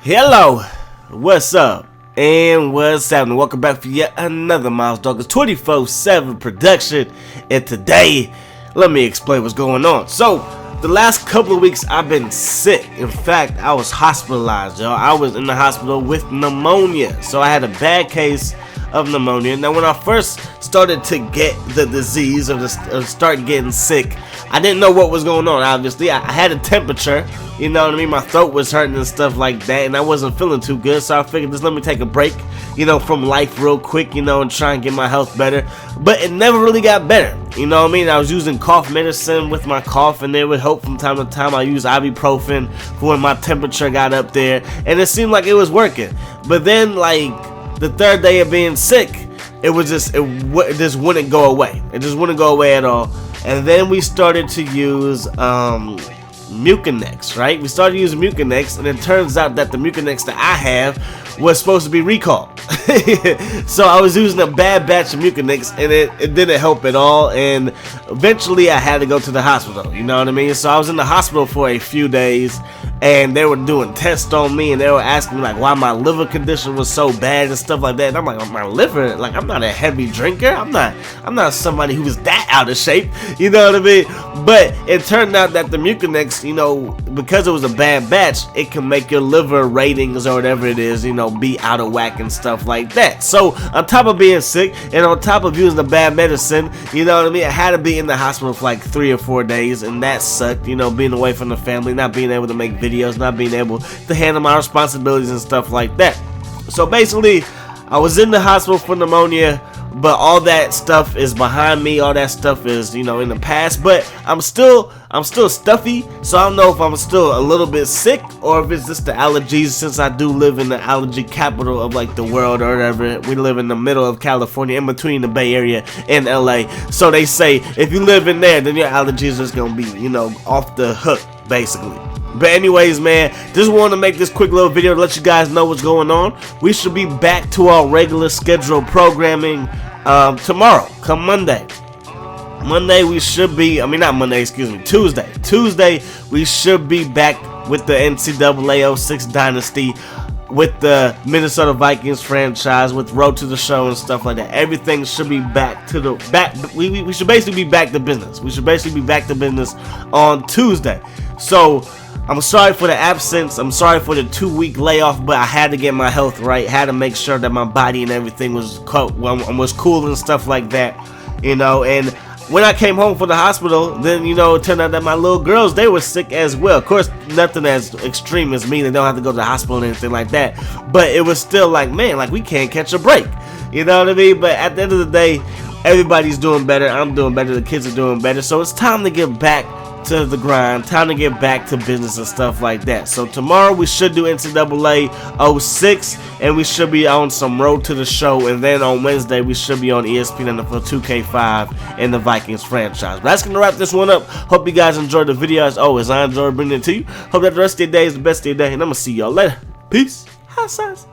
Hello, what's up, and what's happening? Welcome back for yet another Miles Douglas 24/7 production. And today, let me explain what's going on. So, the last couple of weeks I've been sick. In fact, I was hospitalized, y'all. I was in the hospital with pneumonia. So I had a bad case of pneumonia. Now, when I first started to get the disease or start getting sick, I didn't know what was going on. Obviously, I had a temperature, you know what I mean? My throat was hurting and stuff like that, and I wasn't feeling too good. So I figured, just let me take a break, from life real quick, and try and get my health better. But it never really got better, you know what I mean? I was using cough medicine with my cough, and it would help from time to time. I used ibuprofen for when my temperature got up there, and it seemed like it was working. But then, like, the third day of being sick, it just wouldn't go away. It just wouldn't go away at all. And then we started to use Mucinex, right? We started using Mucinex, and it turns out that the Mucinex that I have was supposed to be recalled. So I was using a bad batch of Mucinex, and it didn't help at all. And eventually I had to go to the hospital, you know what I mean? So I was in the hospital for a few days, and they were doing tests on me, and they were asking me like why my liver condition was so bad and stuff like that. And I'm like, my liver, like, I'm not a heavy drinker. I'm not somebody who is that out of shape, you know what I mean? But it turned out that the Mucinex, because it was a bad batch, it can make your liver ratings or whatever it is, be out of whack and stuff like that. So on top of being sick and on top of using the bad medicine, you know what I mean, I had to be in the hospital for like 3 or 4 days, and that sucked, being away from the family, not being able to make videos, not being able to handle my responsibilities and stuff like that. So basically, I was in the hospital for pneumonia, but all that stuff is behind me. All that stuff is, in the past. But I'm still stuffy, so I don't know if I'm still a little bit sick or if it's just the allergies, since I do live in the allergy capital of like the world or whatever. We live in the middle of California, in between the Bay Area and LA. So they say if you live in there, then your allergies is gonna be, off the hook, basically. But anyways, man, just wanted to make this quick little video to let you guys know what's going on. We should be back to our regular scheduled programming tomorrow, come Monday. Tuesday, we should be back with the NCAA 06 Dynasty, with the Minnesota Vikings franchise, with Road to the Show and stuff like that. Everything should be back. We should basically be back to business. We should basically be back to business on Tuesday. So I'm sorry for the absence. I'm sorry for the 2-week layoff, but I had to get my health right. Had to make sure that my body and everything was cool and stuff like that, And when I came home from the hospital, then it turned out that my little girls, they were sick as well. Of course, nothing as extreme as me. They don't have to go to the hospital or anything like that. But it was still like, man, like we can't catch a break. You know what I mean? But at the end of the day, everybody's doing better. I'm doing better. The kids are doing better. So it's time to get back to the grind, time to get back to business and stuff like that. So tomorrow we should do NCAA 06, and we should be on some Road to the Show, and then on Wednesday we should be on ESPN NFL 2K5 and the Vikings franchise. But that's gonna wrap this one up. Hope you guys enjoyed the video. As always, I enjoyed bringing it to you. Hope that the rest of your day is the best of your day, and I'm gonna see y'all later. Peace. High size.